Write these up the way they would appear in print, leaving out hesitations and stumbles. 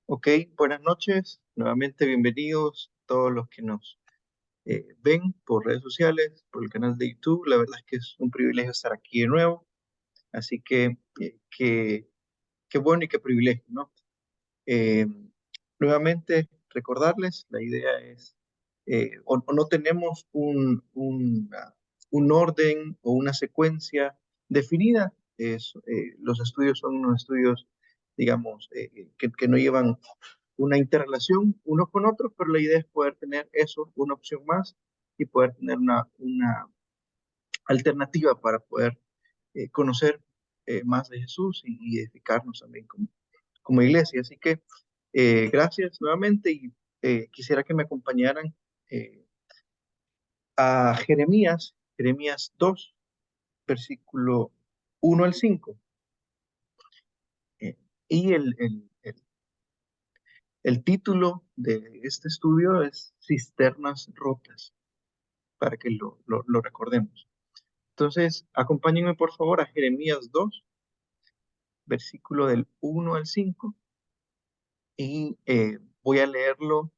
Ok, buenas noches. Nuevamente bienvenidos todos los que nos ven por redes sociales, por el canal de YouTube. La verdad es que es un privilegio estar aquí de nuevo. Así que qué bueno y qué privilegio, ¿no? Eh, Nuevamente recordarles, la idea es, o no tenemos un orden o una secuencia definida. Los estudios son unos estudios, digamos, que no llevan una interrelación unos con otros, pero la idea es poder tener eso, una opción más, y poder tener una alternativa para poder conocer más de Jesús y edificarnos también como iglesia. Así que gracias nuevamente y quisiera que me acompañaran eh, a Jeremías 2, versículo 1 al 5. Eh, y el título de este estudio es Cisternas Rotas, para que lo recordemos. Entonces, acompáñenme por favor a Jeremías 2, versículo del 1 al 5, y voy a leerlo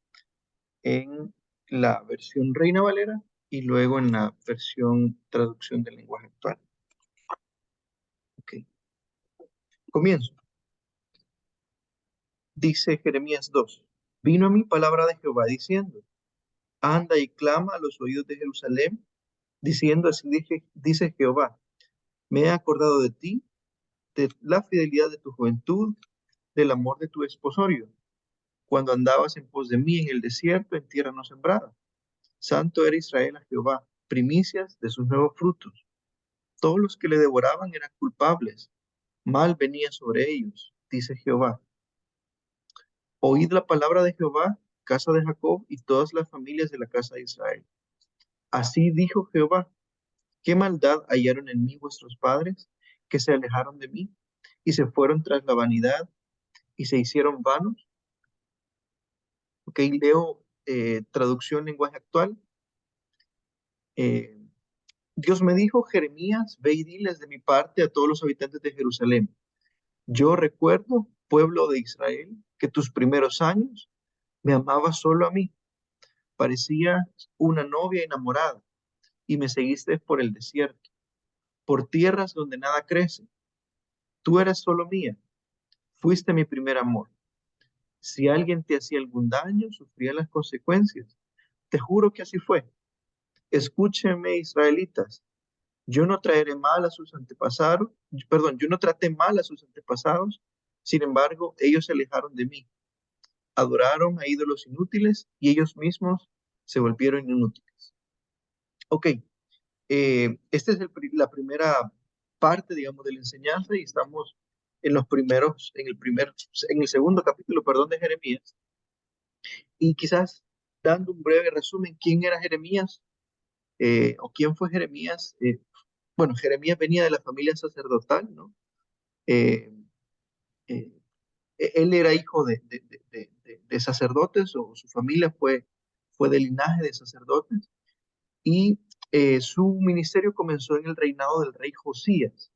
en la versión Reina Valera y luego en la versión traducción del lenguaje actual. Ok, comienzo. Dice Jeremías 2: Vino a mí palabra de Jehová diciendo, anda y clama a los oídos de Jerusalén, diciendo así dice Jehová, me he acordado de ti, de la fidelidad de tu juventud, del amor de tu esposorio, cuando andabas en pos de mí en el desierto, en tierra no sembrada. Santo era Israel a Jehová, primicias de sus nuevos frutos. Todos los que le devoraban eran culpables, mal venía sobre ellos, dice Jehová. Oíd la palabra de Jehová, casa de Jacob y todas las familias de la casa de Israel. Así dijo Jehová, ¿qué maldad hallaron en mí vuestros padres, que se alejaron de mí y se fueron tras la vanidad y se hicieron vanos? Ok, leo traducción lenguaje actual. Eh, Dios me dijo, Jeremías, ve y diles de mi parte a todos los habitantes de Jerusalén. Yo recuerdo, pueblo de Israel, que tus primeros años me amabas solo a mí. Parecía una novia enamorada y me seguiste por el desierto, por tierras donde nada crece. Tú eras solo mía, fuiste mi primer amor. Si alguien te hacía algún daño, sufría las consecuencias. Te juro que así fue. Escúchenme, israelitas. Yo no traeré mal a sus antepasados, perdón, yo no traté mal a sus antepasados, sin embargo, ellos se alejaron de mí, adoraron a ídolos inútiles y ellos mismos se volvieron inútiles. Ok, esta es la primera parte, digamos, de la enseñanza y estamos en los primeros, en el segundo capítulo, perdón, de Jeremías. Y quizás dando un breve resumen, ¿quién era Jeremías? ¿O quién fue Jeremías? Bueno, Jeremías venía de la familia sacerdotal, ¿no? Eh, eh, Él era hijo de sacerdotes, o su familia fue del linaje de sacerdotes, y su ministerio comenzó en el reinado del rey Josías.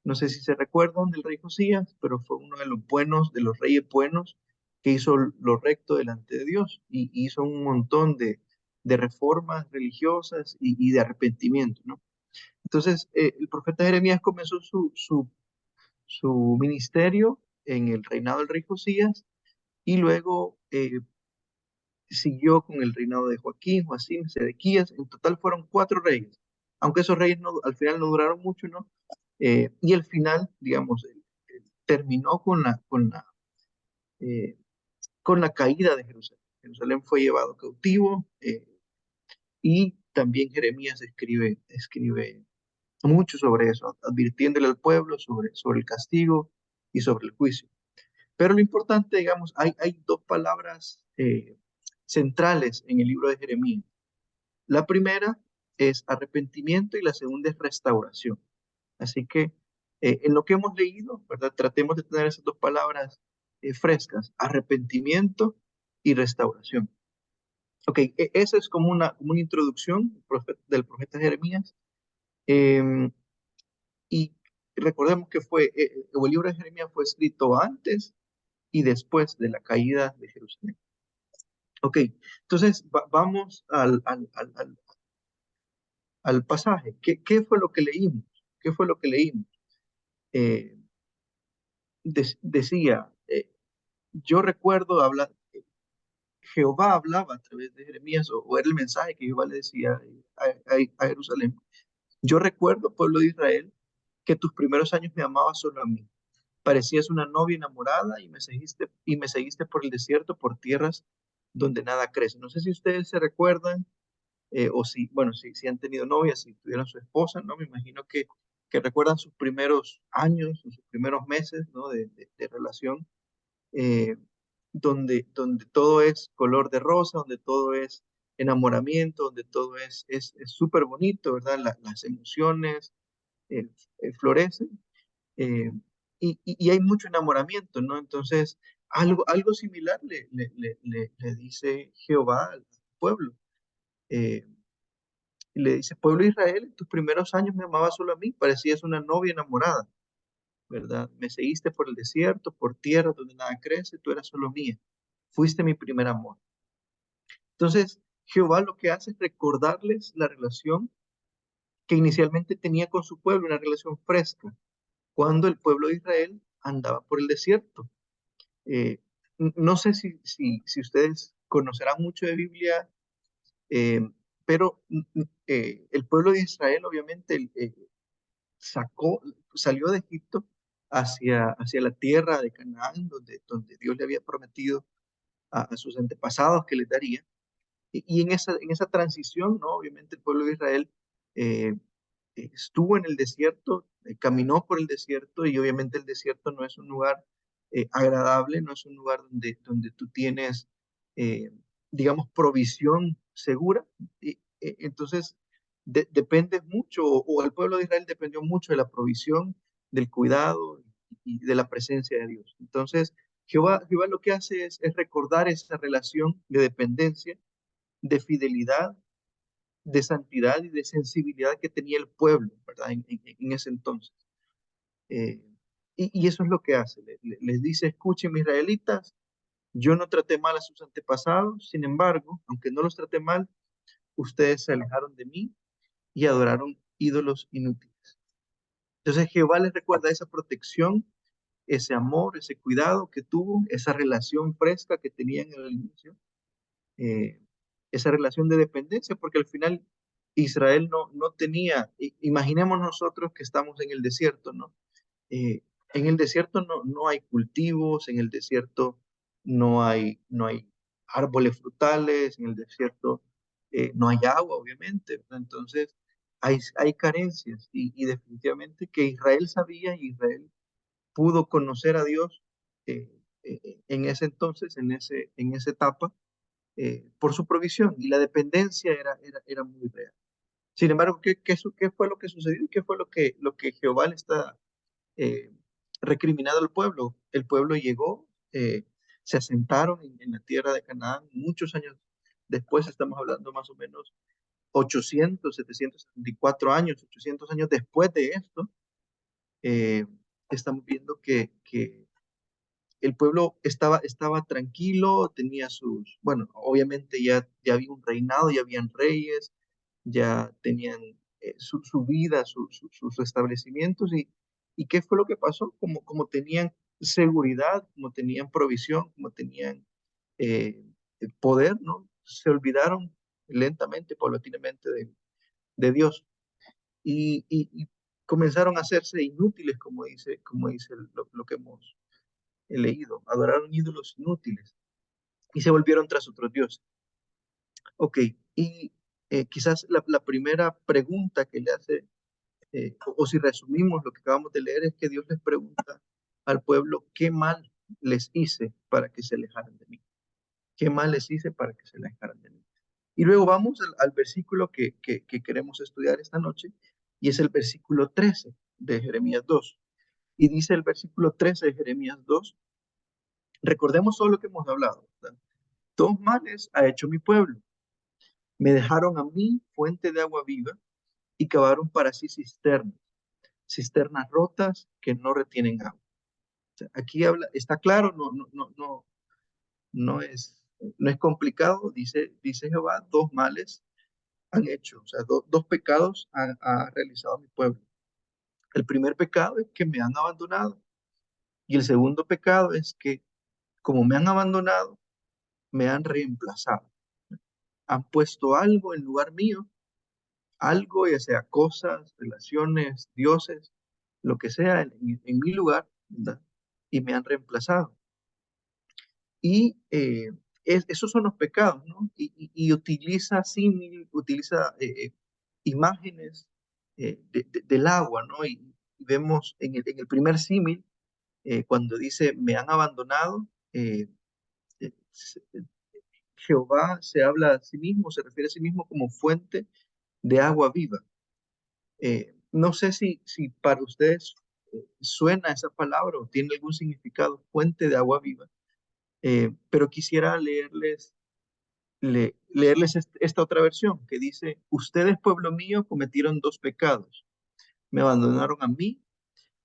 No sé si se recuerdan del rey Josías, pero fue uno de los buenos, de los reyes buenos, que hizo lo recto delante de Dios y hizo un montón de reformas religiosas y de arrepentimiento, ¿no? Entonces, el profeta Jeremías comenzó su ministerio en el reinado del rey Josías y luego siguió con el reinado de Joaquín, Joacim, Sedequías. En total fueron 4 reyes, aunque esos reyes al final no duraron mucho, ¿no? Y el final, digamos, terminó eh, con la caída de Jerusalén. Jerusalén fue llevado cautivo y también Jeremías escribe mucho sobre eso, advirtiéndole al pueblo sobre el castigo y sobre el juicio. Pero lo importante, digamos, hay 2 palabras centrales en el libro de Jeremías. La primera es arrepentimiento y la segunda es restauración. Así que en lo que hemos leído, ¿verdad? Tratemos de tener esas 2 palabras frescas, arrepentimiento y restauración. Ok, esa es como una introducción del profeta Jeremías. Em, y recordemos que el libro de Jeremías fue escrito antes y después de la caída de Jerusalén. Ok, entonces vamos al pasaje. ¿Qué fue lo que leímos? ¿Qué fue lo que leímos? Eh, decía, yo recuerdo hablar, Jehová hablaba a través de Jeremías, o era el mensaje que Jehová le decía a Jerusalén. Yo recuerdo, pueblo de Israel, que tus primeros años me amabas solo a mí. Parecías una novia enamorada y me seguiste por el desierto, por tierras donde nada crece. No sé si ustedes se recuerdan, o si, bueno, si han tenido novias, si tuvieron su esposa, ¿no? Me imagino que recuerdan sus primeros años, sus primeros meses, ¿no? De relación, eh, donde todo es color de rosa, donde todo es enamoramiento, donde todo es súper bonito, ¿verdad? Las emociones eh, florecen, eh, y hay mucho enamoramiento, ¿no? Entonces, algo similar le dice Jehová al pueblo. eh, y le dice, pueblo de Israel, en tus primeros años me amabas solo a mí, parecías una novia enamorada, ¿verdad? Me seguiste por el desierto, por tierra donde nada crece, tú eras solo mía, fuiste mi primer amor. Entonces, Jehová lo que hace es recordarles la relación que inicialmente tenía con su pueblo, una relación fresca, cuando el pueblo de Israel andaba por el desierto. Eh, no sé si ustedes conocerán mucho de Biblia, eh, pero el pueblo de Israel obviamente sacó, salió de Egipto hacia la tierra de Canaán, donde Dios le había prometido a sus antepasados que les daría. Y en esa transición, ¿no? Obviamente el pueblo de Israel eh, estuvo en el desierto, caminó por el desierto, y obviamente el desierto no es un lugar agradable, no es un lugar donde tú tienes, eh, digamos, provisión segura. Entonces, depende mucho, o el pueblo de Israel dependió mucho de la provisión, del cuidado y de la presencia de Dios. Entonces, Jehová lo que hace es recordar esa relación de dependencia, de fidelidad, de santidad y de sensibilidad que tenía el pueblo, ¿verdad? En ese entonces. Eh, y eso es lo que hace. Les dice, escuchen, mis israelitas, yo no traté mal a sus antepasados, sin embargo, aunque no los traté mal, ustedes se alejaron de mí y adoraron ídolos inútiles. Entonces Jehová les recuerda esa protección, ese amor, ese cuidado que tuvo, esa relación fresca que tenían en el inicio, eh, esa relación de dependencia, porque al final Israel no tenía, imaginemos nosotros que estamos en el desierto, ¿no? Eh, en el desierto no hay cultivos, en el desierto no hay árboles frutales, en el desierto no hay agua, obviamente, ¿verdad? Entonces hay carencias, y definitivamente que Israel sabía, y Israel pudo conocer a Dios en ese entonces, en esa etapa, por su provisión, y la dependencia era muy real. Sin embargo, ¿qué fue lo que sucedió? ¿Qué fue lo que Jehová le está eh, recriminando al pueblo? El pueblo llegó, se asentaron en la tierra de Canaán muchos años después. Estamos hablando más o menos 774 años, 800 años después de esto. eh, Estamos viendo que el pueblo estaba tranquilo, tenía bueno, obviamente ya había un reinado, ya habían reyes, ya tenían su vida, sus establecimientos. ¿Y qué fue lo que pasó? Como tenían seguridad, como tenían provisión, como tenían eh, poder, ¿no? Se olvidaron lentamente, paulatinamente de Dios, y comenzaron a hacerse inútiles, como dice lo que hemos leído. Adoraron ídolos inútiles y se volvieron tras otros dioses. Ok, y quizás la primera pregunta que le hace, o si resumimos lo que acabamos de leer, es que Dios les pregunta al pueblo, ¿qué mal les hice para que se alejaran de mí? ¿Qué mal les hice para que se alejaran de mí? Y luego vamos al versículo que queremos estudiar esta noche, y es el versículo 13 de Jeremías 2. Y dice el versículo 13 de Jeremías 2, recordemos todo lo que hemos hablado, ¿verdad? Dos males ha hecho mi pueblo. Me dejaron a mí fuente de agua viva y cavaron para sí cisternas rotas que no retienen agua. sea, aquí habla, está claro, no es, no es complicado, dice Jehová, dos males han hecho, o sea, dos pecados ha realizado mi pueblo. El primer pecado es que me han abandonado y el segundo pecado es que como me han abandonado, me han reemplazado. Han puesto algo en lugar mío, algo, ya sea cosas, relaciones, dioses, lo que sea, en mi lugar, ¿verdad? Y me han reemplazado. Y esos son los pecados, ¿no? Y utiliza símil, utiliza imágenes del agua, ¿no? Y vemos en el primer símil, cuando dice, me han abandonado, eh, se- Jehová se habla a sí mismo, se refiere a sí mismo como fuente de agua viva. No sé si para ustedes suena esa palabra o tiene algún significado, fuente de agua viva, pero quisiera leerles esta otra versión que dice, ustedes, pueblo mío, cometieron dos pecados. Me abandonaron a mí,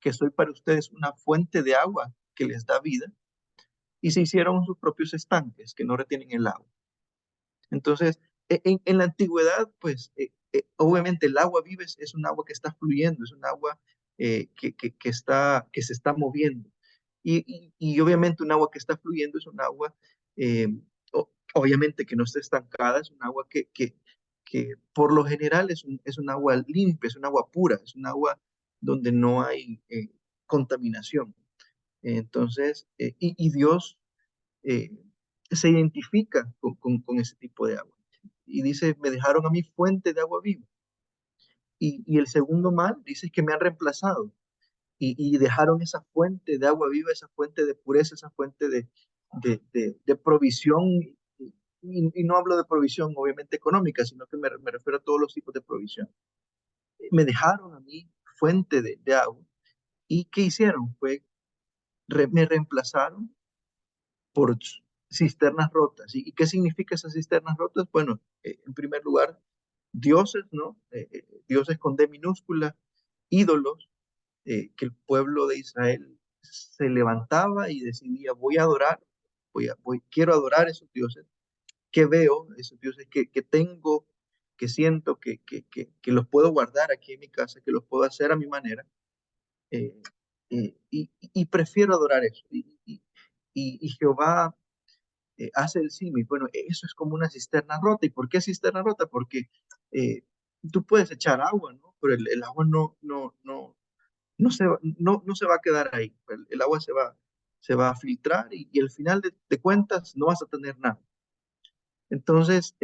que soy para ustedes una fuente de agua que les da vida, y se hicieron sus propios estanques que no retienen el agua. Entonces, en la antigüedad, pues, obviamente el agua viva es un agua que está fluyendo, es un agua que se está moviendo. Y obviamente un agua que está fluyendo es un agua, eh, obviamente que no está estancada, es un agua que por lo general es un agua limpia, es un agua pura, es un agua donde no hay contaminación. Entonces, y Dios eh, se identifica con ese tipo de agua. Y dice, me dejaron a mí fuente de agua viva. Y el segundo mal dice que me han reemplazado y dejaron esa fuente de agua viva, esa fuente de pureza, esa fuente de provisión. Y no hablo de provisión obviamente económica, sino que me refiero a todos los tipos de provisión. Me dejaron a mí fuente de agua. ¿Y qué hicieron? Me reemplazaron por cisternas rotas. ¿Y qué significa esas cisternas rotas? Bueno, en primer lugar, dioses, ¿no? Dioses con D minúscula, ídolos, que el pueblo de Israel se levantaba y decidía, voy a adorar, quiero adorar esos dioses, que veo, esos dioses que tengo, que siento, que los puedo guardar aquí en mi casa, que los puedo hacer a mi manera, eh, y prefiero adorar eso. Y Jehová hace el símil. Bueno, eso es como una cisterna rota. ¿Y por qué cisterna rota? Porque eh, tú puedes echar agua, ¿no? Pero el agua no se va a quedar ahí. El agua se va a filtrar y al final de cuentas no vas a tener nada. Entonces,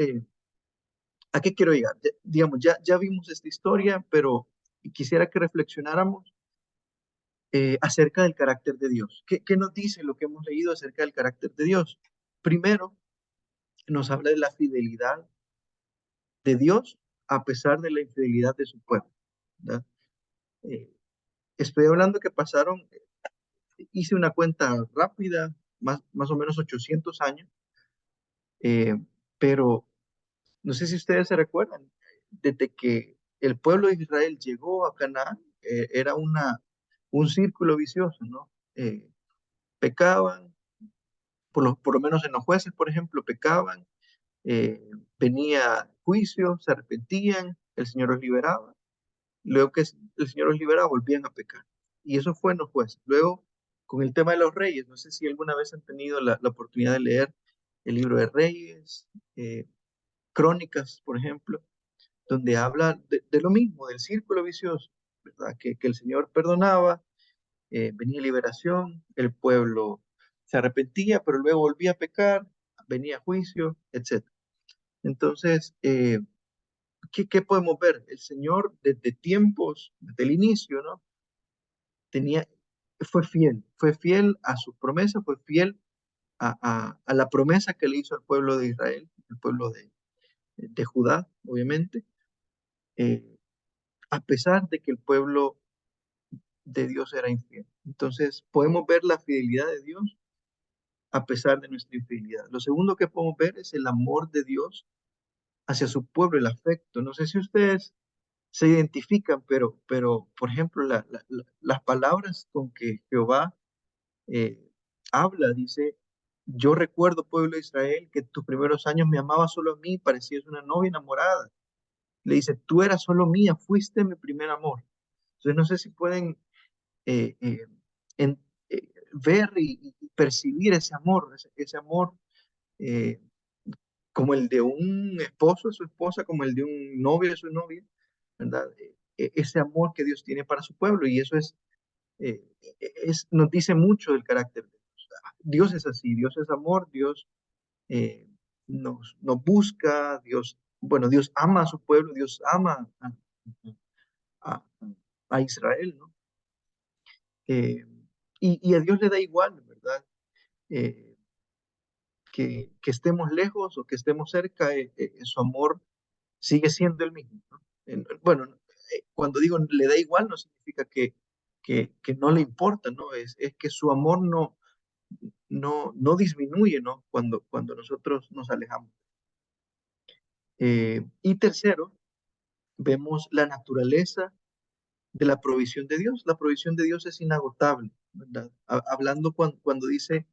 ¿a qué quiero llegar? Digamos, ya vimos esta historia, pero quisiera que reflexionáramos acerca del carácter de Dios. ¿Qué nos dice lo que hemos leído acerca del carácter de Dios? Primero, nos habla de la fidelidad de Dios a pesar de la infidelidad de su pueblo, ¿verdad? Eh, Estoy hablando que pasaron, hice una cuenta rápida, más o menos 800 años, eh, pero no sé si ustedes se recuerdan, desde que el pueblo de Israel llegó a Canaán, era un círculo vicioso, ¿no? Pecaban, por lo menos en los jueces, por ejemplo, pecaban, eh, venía juicio, se arrepentían, el Señor los liberaba. Luego que el Señor los liberaba, volvían a pecar. Y eso fue en los jueces. Luego, con el tema de los reyes, no sé si alguna vez han tenido la oportunidad de leer el libro de Reyes, eh, Crónicas, por ejemplo, donde habla de lo mismo, del círculo vicioso, ¿verdad? Que el Señor perdonaba, venía liberación, el pueblo se arrepentía, pero luego volvía a pecar, venía juicio, etc. Entonces, ¿qué podemos ver? El Señor desde tiempos, desde el inicio, ¿no? tenía, fue fiel a su promesa, fue fiel a la promesa que le hizo al pueblo de Israel, el pueblo de Judá, obviamente, eh, a pesar de que el pueblo de Dios era infiel. Entonces, podemos ver la fidelidad de Dios a pesar de nuestra infidelidad. Lo segundo que podemos ver es el amor de Dios hacia su pueblo, el afecto. No sé si ustedes se identifican, pero por ejemplo, las palabras con que Jehová eh, habla, dice, yo recuerdo, pueblo de Israel, que tus primeros años me amabas solo a mí, parecías una novia enamorada. Le dice, tú eras solo mía, fuiste mi primer amor. Entonces no sé si pueden eh, eh, en- ver y percibir ese amor eh, como el de un esposo a su esposa, como el de un novio a su novia, ¿verdad? Ese amor que Dios tiene para su pueblo y eso eh, nos dice mucho del carácter de Dios. Dios es así, Dios es amor, Dios eh, nos busca, Dios, bueno, Dios ama a su pueblo, Dios ama a- a Israel, ¿no? Eh, y a Dios le da igual, ¿verdad? Eh, que estemos lejos o que estemos cerca, su amor sigue siendo el mismo, ¿no? Bueno, cuando digo le da igual no significa que no le importa, ¿no? Es que su amor no disminuye, ¿no? Cuando nosotros nos alejamos. Y tercero, vemos la naturaleza de la provisión de Dios. La provisión de Dios es inagotable, ¿verdad? Hablando cuando dice,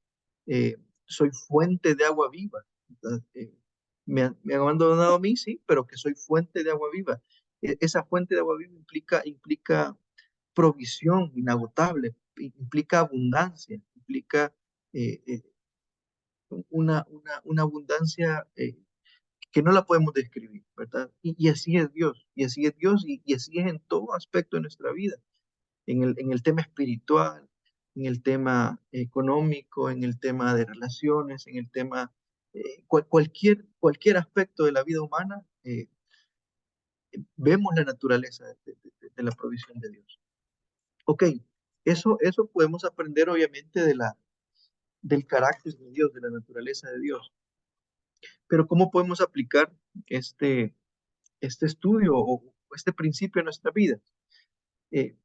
soy fuente de agua viva, ¿verdad? Me han abandonado a mí, sí, pero que soy fuente de agua viva. Esa fuente de agua viva implica provisión inagotable, implica abundancia, implica eh, eh, una abundancia que no la podemos describir, ¿verdad? Y así es Dios, y así es Dios, y así es en todo aspecto de nuestra vida, en el tema espiritual, en el tema económico, en el tema de relaciones, en el tema, cualquier aspecto de la vida humana, vemos la naturaleza de la provisión de Dios. Ok, eso podemos aprender obviamente del carácter de Dios, de la naturaleza de Dios, pero ¿cómo podemos aplicar este estudio o este principio en nuestra vida?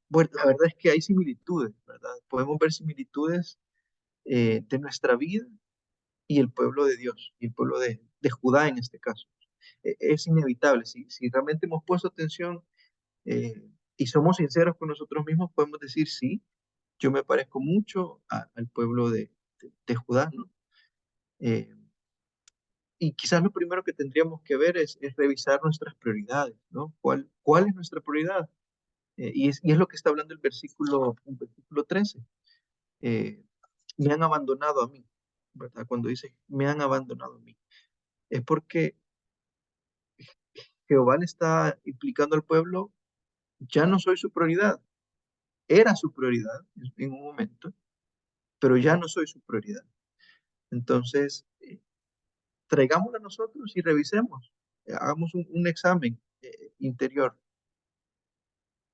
Bueno, la verdad es que hay similitudes, ¿verdad? Podemos ver similitudes de nuestra vida y el pueblo de Dios, y el pueblo de Judá en este caso. Es inevitable, si realmente hemos puesto atención y somos sinceros con nosotros mismos, podemos decir, sí, yo me parezco mucho al pueblo de Judá, ¿no? Eh, y quizás lo primero que tendríamos que ver es revisar nuestras prioridades, ¿no? ¿Cuál es nuestra prioridad? Y es lo que está hablando el versículo 13. Eh, Me han abandonado a mí, ¿verdad? Cuando dice, me han abandonado a mí. Es porque Jehová le está implicando al pueblo, ya no soy su prioridad. Era su prioridad en un momento, pero ya no soy su prioridad. Entonces, traigámosla a nosotros y revisemos. Hagamos un examen interior.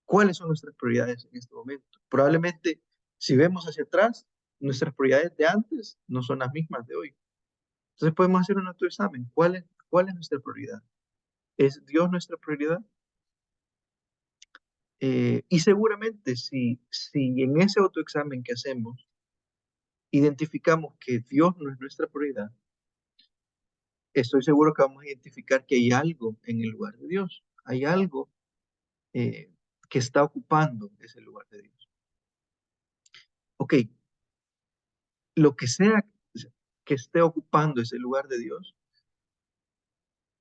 ¿Cuáles son nuestras prioridades en este momento? Probablemente, si vemos hacia atrás, nuestras prioridades de antes no son las mismas de hoy. Entonces podemos hacer un autoexamen. ¿Cuál es nuestra prioridad? ¿Es Dios nuestra prioridad? Y seguramente si en ese autoexamen que hacemos identificamos que Dios no es nuestra prioridad, estoy seguro que vamos a identificar que hay algo en el lugar de Dios. Hay algo eh, que está ocupando ese lugar de Dios. Ok, lo que sea que esté ocupando ese lugar de Dios,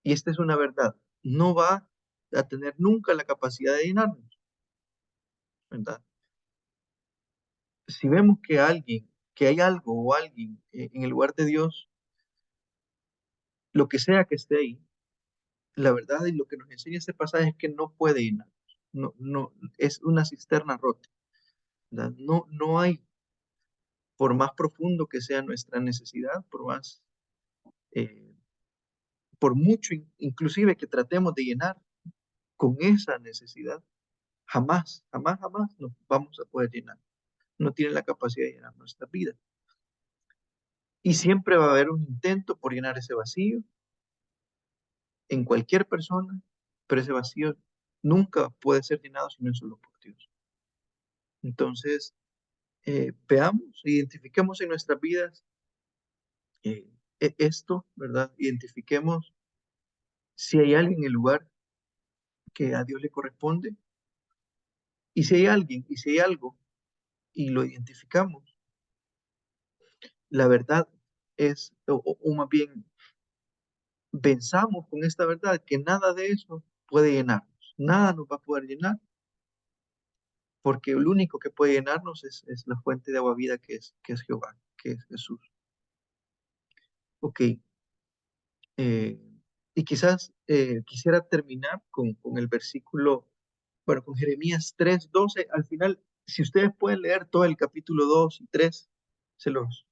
y esta es una verdad, no va a tener nunca la capacidad de llenarnos, ¿verdad? Si vemos que hay algo o alguien en el lugar de Dios, lo que sea que esté ahí, la verdad y lo que nos enseña este pasaje es que no puede llenarnos. No, no, es una cisterna rota, ¿verdad? No hay, por más profundo que sea nuestra necesidad, eh, por mucho inclusive que tratemos de llenar con esa necesidad, jamás, jamás, jamás nos vamos a poder llenar. No tiene la capacidad de llenar nuestra vida. Y siempre va a haber un intento por llenar ese vacío en cualquier persona, pero ese vacío nunca puede ser llenado si no es solo por Dios. Entonces, veamos, identifiquemos en nuestras vidas esto, ¿verdad? Identifiquemos si hay alguien en el lugar que a Dios le corresponde y si hay alguien y si hay algo y lo identificamos, la verdad es, o más bien, pensamos con esta verdad que nada de eso puede llenarnos, nada nos va a poder llenar, porque el único que puede llenarnos es la fuente de agua vida que es Jehová, que es Jesús. Ok, eh, y quizás quisiera terminar con el versículo, bueno, con Jeremías 3:12. Al final, si ustedes pueden leer todo el capítulo 2 y 3, se los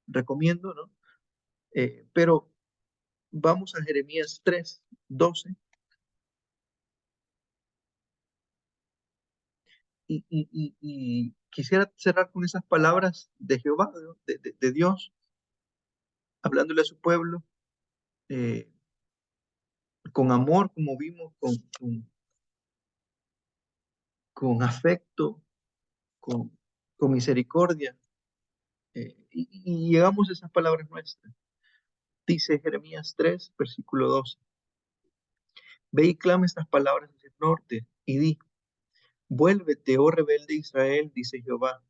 recomiendo, ¿no? Pero vamos a Jeremías 3:12 y quisiera cerrar con esas palabras de Jehová, ¿no? De Dios, hablándole a su pueblo, eh, con amor, como vimos, con afecto, con, con misericordia. Y llegamos a esas palabras nuestras. Dice Jeremías 3, versículo 12. Ve y clama estas palabras hacia el norte y di, vuélvete, oh rebelde Israel, dice Jehová.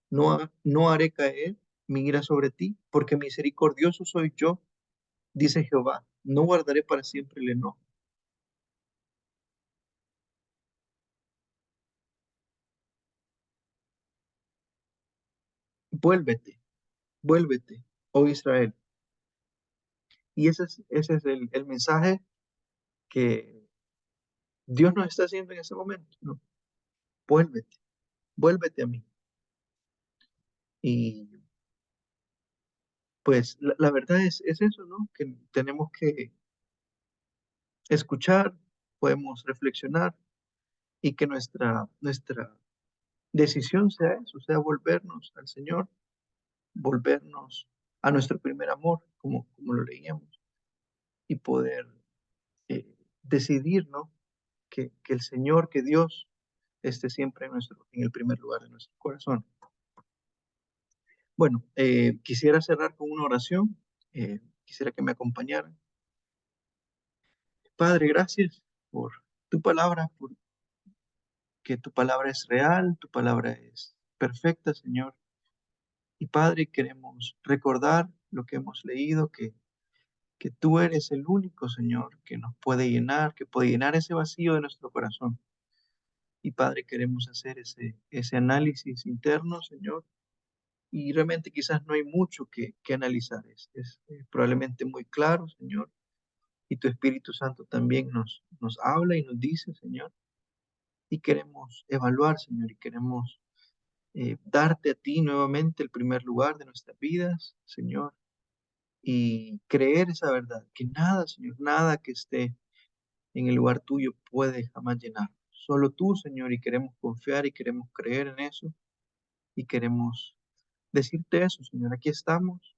No haré caer mi ira sobre ti, porque misericordioso soy yo, dice Jehová. No guardaré para siempre el enojo. Vuélvete, vuélvete, oh Israel. Y ese es el mensaje que Dios nos está haciendo en ese momento, ¿no? Vuélvete, vuélvete a mí. Y pues la verdad es eso, ¿no? Que tenemos que escuchar, podemos reflexionar y que nuestra decisión sea eso, sea volvernos al Señor, volvernos a nuestro primer amor, como lo leíamos, y poder decidir, ¿no? Que el Señor, que Dios esté siempre en el primer lugar de nuestro corazón. Bueno, quisiera cerrar con una oración. Quisiera que me acompañaran. Padre, gracias por tu palabra, porque tu palabra es real, tu palabra es perfecta, Señor. Y Padre, queremos recordar lo que hemos leído, que tú eres el único, Señor, que nos puede llenar, que puede llenar ese vacío de nuestro corazón. Y Padre, queremos hacer ese análisis interno, Señor. Y realmente quizás no hay mucho que analizar. Es probablemente muy claro, Señor. Y tu Espíritu Santo también nos habla y nos dice, Señor. Y queremos evaluar, Señor, y queremos darte a ti nuevamente el primer lugar de nuestras vidas, Señor, y creer esa verdad, que nada, Señor, nada que esté en el lugar tuyo puede jamás llenar. Solo tú, Señor, y queremos confiar y queremos creer en eso y queremos decirte eso, Señor. Aquí estamos.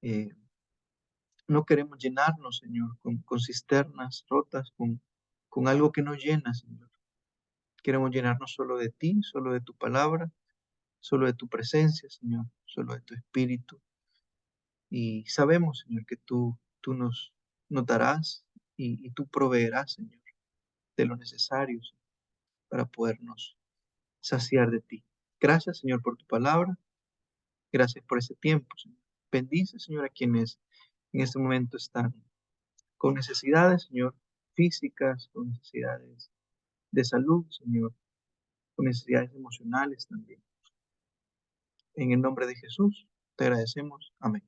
eh, no queremos llenarnos, Señor, con cisternas rotas, con algo que nos llena, Señor. Queremos llenarnos solo de ti, solo de tu palabra, solo de tu presencia, Señor, solo de tu espíritu. Y sabemos, Señor, que tú nos darás y tú proveerás, Señor, de lo necesario para podernos saciar de ti. Gracias, Señor, por tu palabra. Gracias por ese tiempo, Señor. Bendice, Señor, a quienes en este momento están con necesidades, Señor, físicas, con necesidades de salud, Señor, con necesidades emocionales también. En el nombre de Jesús, te agradecemos. Amén.